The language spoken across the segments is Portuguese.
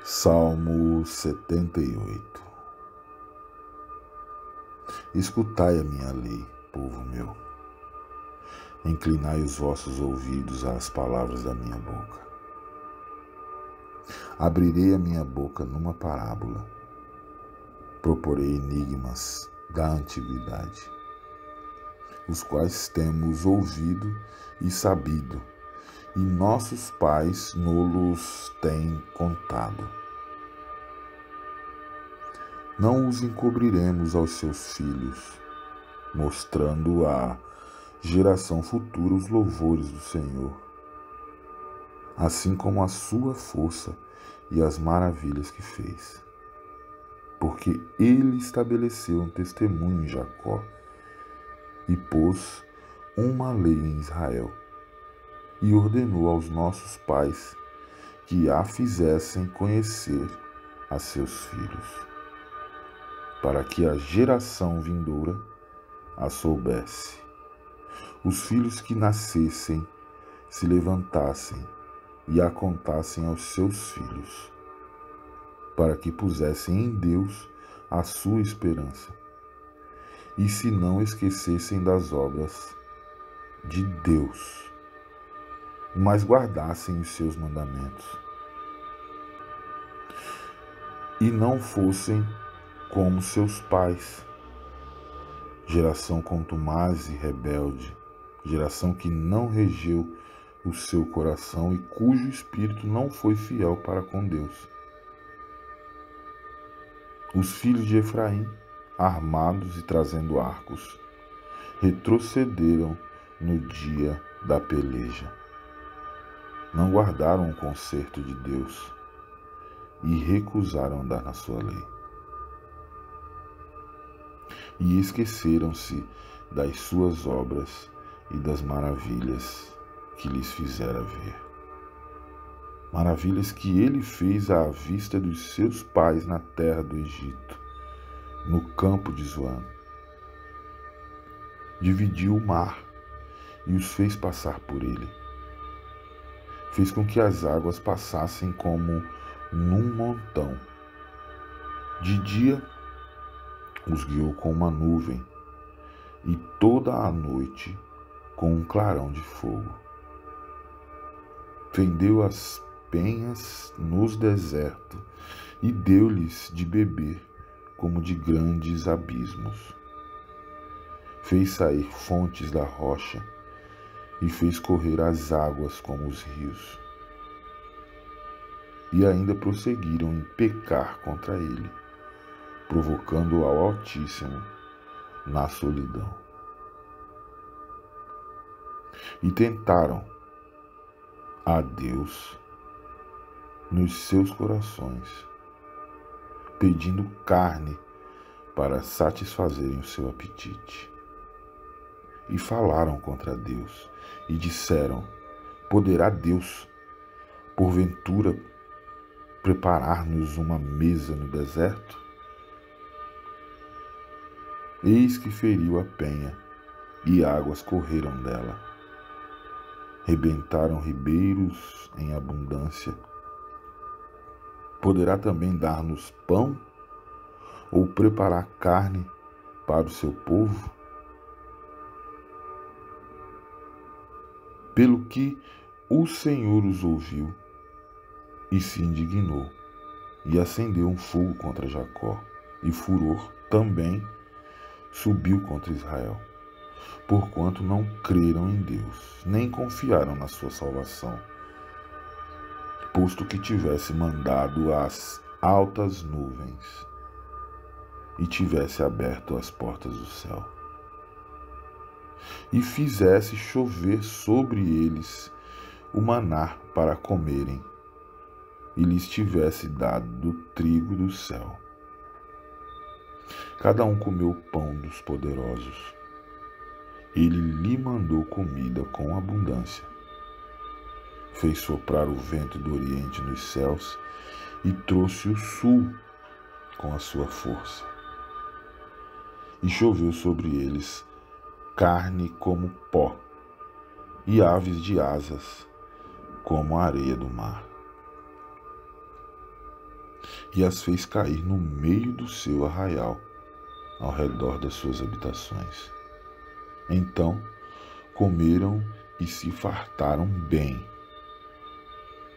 Salmo 78. Escutai a minha lei, povo meu. Inclinai os vossos ouvidos às palavras da minha boca. Abrirei a minha boca numa parábola. Proporei enigmas da antiguidade, os quais temos ouvido e sabido, e nossos pais nos têm contado. Não os encobriremos aos seus filhos, mostrando à geração futura os louvores do Senhor, assim como a sua força e as maravilhas que fez. Porque ele estabeleceu um testemunho em Jacó e pôs uma lei em Israel, e ordenou aos nossos pais que a fizessem conhecer a seus filhos, para que a geração vindoura a soubesse. Os filhos que nascessem se levantassem e a contassem aos seus filhos, para que pusessem em Deus a sua esperança, e se não esquecessem das obras de Deus, mas guardassem os seus mandamentos, e não fossem como seus pais, geração contumaz e rebelde, geração que não regeu o seu coração e cujo espírito não foi fiel para com Deus. Os filhos de Efraim, armados e trazendo arcos, retrocederam no dia da peleja. Não guardaram o concerto de Deus e recusaram andar na sua lei. E esqueceram-se das suas obras e das maravilhas que lhes fizera ver. Maravilhas que ele fez à vista dos seus pais na terra do Egito, no campo de Zoan. Dividiu o mar e os fez passar por ele. Fez com que as águas passassem como num montão. De dia os guiou com uma nuvem, e toda a noite com um clarão de fogo. Fendeu as penhas nos desertos e deu-lhes de beber como de grandes abismos. Fez sair fontes da rocha e fez correr as águas como os rios. E ainda prosseguiram em pecar contra ele, provocando ao Altíssimo na solidão. E tentaram a Deus nos seus corações, pedindo carne para satisfazerem o seu apetite. E falaram contra Deus e disseram: poderá Deus, porventura, preparar-nos uma mesa no deserto? Eis que feriu a penha, e águas correram dela. Rebentaram ribeiros em abundância. Poderá também dar-nos pão, ou preparar carne para o seu povo? Pelo que o Senhor os ouviu e se indignou, e acendeu um fogo contra Jacó, e furor também subiu contra Israel, porquanto não creram em Deus, nem confiaram na sua salvação, posto que tivesse mandado as altas nuvens e tivesse aberto as portas do céu, e fizesse chover sobre eles o maná para comerem, e lhes tivesse dado do trigo do céu. Cada um comeu o pão dos poderosos. Ele lhe mandou comida com abundância. Fez soprar o vento do oriente nos céus e trouxe o sul com a sua força. E choveu sobre eles carne como pó e aves de asas como a areia do mar. e as fez cair no meio do seu arraial, ao redor das suas habitações. Então comeram e se fartaram bem,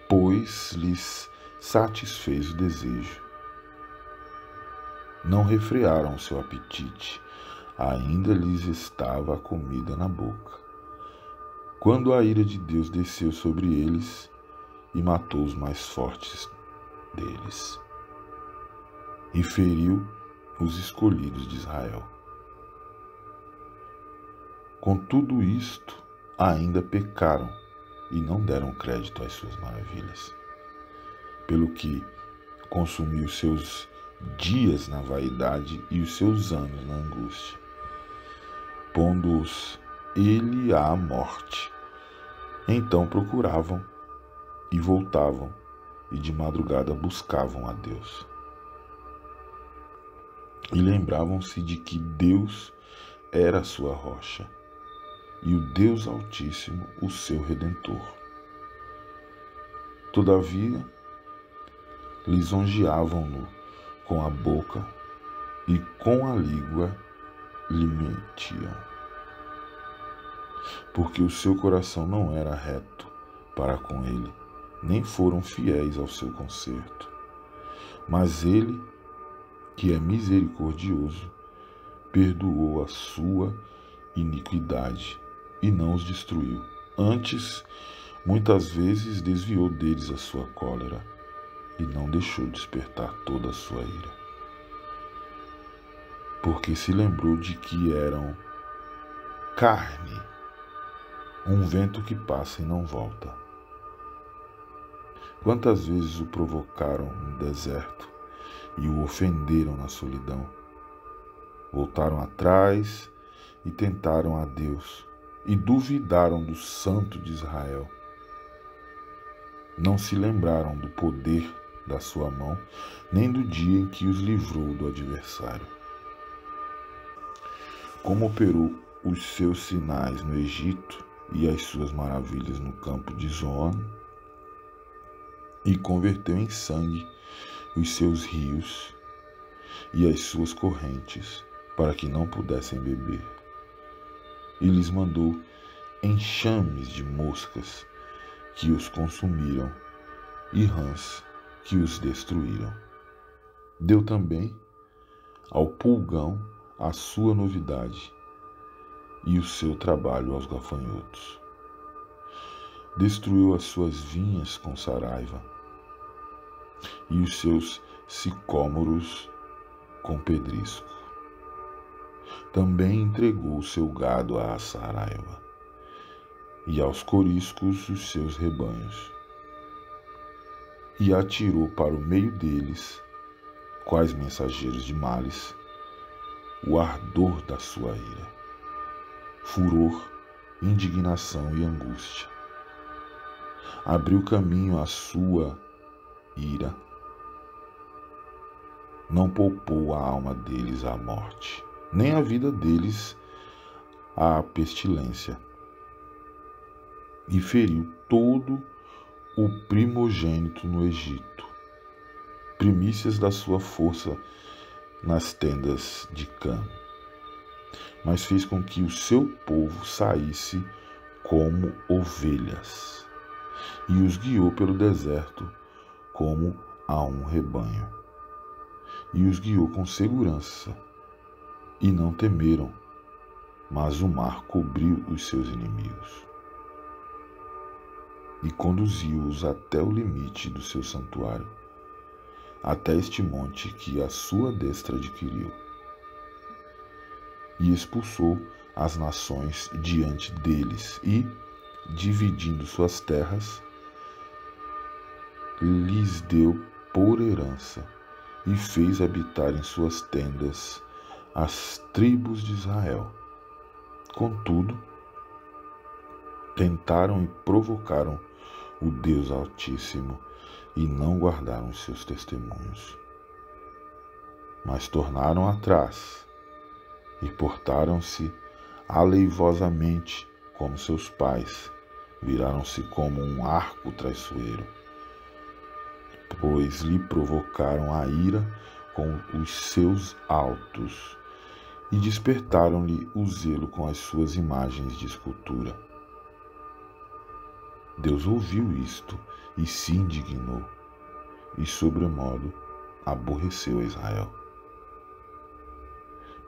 pois lhes satisfez o desejo. Não refrearam o seu apetite, ainda lhes estava a comida na boca, quando a ira de Deus desceu sobre eles e matou os mais fortes deles, e feriu os escolhidos de Israel. Com tudo isto, ainda pecaram e não deram crédito às suas maravilhas, pelo que consumiu seus dias na vaidade e os seus anos na angústia, pondo-os ele à morte. Então procuravam e voltavam, e de madrugada buscavam a Deus. E lembravam-se de que Deus era a sua rocha, e o Deus Altíssimo o seu Redentor. Todavia, lisonjeavam-no com a boca e com a língua lhe mentiam, porque o seu coração não era reto para com ele, nem foram fiéis ao seu conserto. Mas ele, que é misericordioso, perdoou a sua iniquidade e não os destruiu. Antes, muitas vezes desviou deles a sua cólera e não deixou despertar toda a sua ira, porque se lembrou de que eram carne, um vento que passa e não volta. Quantas vezes o provocaram no deserto e o ofenderam na solidão? Voltaram atrás e tentaram a Deus e duvidaram do Santo de Israel. Não se lembraram do poder da sua mão, nem do dia em que os livrou do adversário. Como operou os seus sinais no Egito e as suas maravilhas no campo de Zoan, e converteu em sangue os seus rios e as suas correntes, para que não pudessem beber. E lhes mandou enxames de moscas que os consumiram e rãs que os destruíram. Deu também ao pulgão a sua novidade e o seu trabalho aos gafanhotos. Destruiu as suas vinhas com saraiva e os seus sicômoros com pedrisco. Também entregou o seu gado à saraiva e aos coriscos os seus rebanhos, e atirou para o meio deles, quais mensageiros de males, o ardor da sua ira, furor, indignação e angústia. Abriu caminho à sua ira, não poupou a alma deles à morte, nem a vida deles à pestilência, e feriu todo o primogênito no Egito, primícias da sua força nas tendas de Cã. Mas fez com que o seu povo saísse como ovelhas, e os guiou pelo deserto como a um rebanho. E os guiou com segurança, e não temeram, mas o mar cobriu os seus inimigos. E conduziu-os até o limite do seu santuário, até este monte que a sua destra adquiriu. E expulsou as nações diante deles, e, dividindo suas terras, lhes deu por herança, e fez habitar em suas tendas as tribos de Israel. Contudo, tentaram e provocaram o Deus Altíssimo, e não guardaram os seus testemunhos. Mas tornaram atrás, e portaram-se aleivosamente como seus pais, viraram-se como um arco traiçoeiro. pois lhe provocaram a ira com os seus altos e despertaram-lhe o zelo com as suas imagens de escultura. Deus ouviu isto e se indignou, e sobremodo aborreceu a Israel.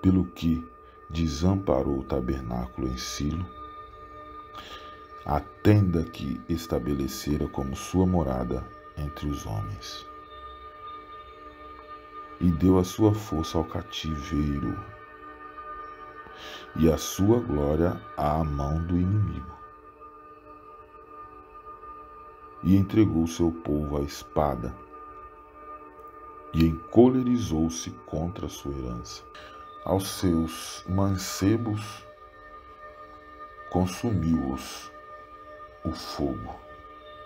Pelo que desamparou o tabernáculo em Silo, a tenda que estabelecera como sua morada entre os homens, e deu a sua força ao cativeiro, e a sua glória à mão do inimigo, e entregou seu povo à espada, e encolerizou-se contra a sua herança. Aos seus mancebos consumiu-os o fogo,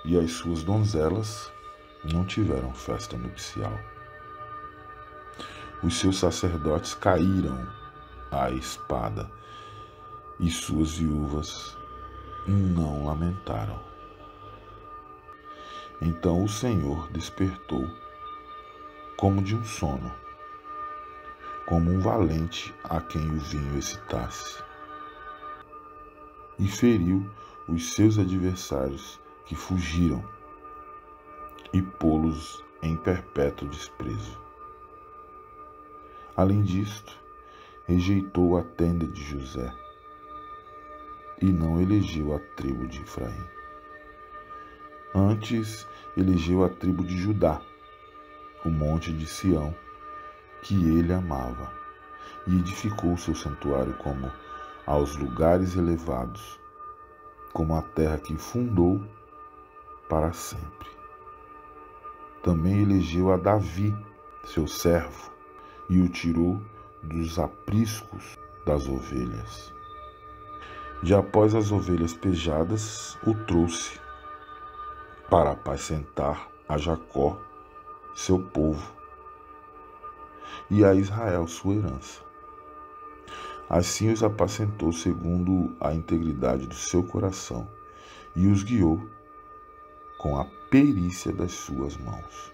e as suas donzelas não tiveram festa nupcial. Os seus sacerdotes caíram à espada, e suas viúvas não lamentaram. Então o Senhor despertou como de um sono, como um valente a quem o vinho excitasse, e feriu os seus adversários que fugiram, e pô-los em perpétuo desprezo. Além disto, rejeitou a tenda de José, e não elegeu a tribo de Efraim. Antes elegeu a tribo de Judá, o monte de Sião, que ele amava, e edificou seu santuário como aos lugares elevados, como a terra que fundou para sempre. Também elegeu a Davi, seu servo, e o tirou dos apriscos das ovelhas. De após as ovelhas pejadas, o trouxe para apacentar a Jacó, seu povo, e a Israel, sua herança. Assim os apacentou segundo a integridade do seu coração, e os guiou com a perícia das suas mãos.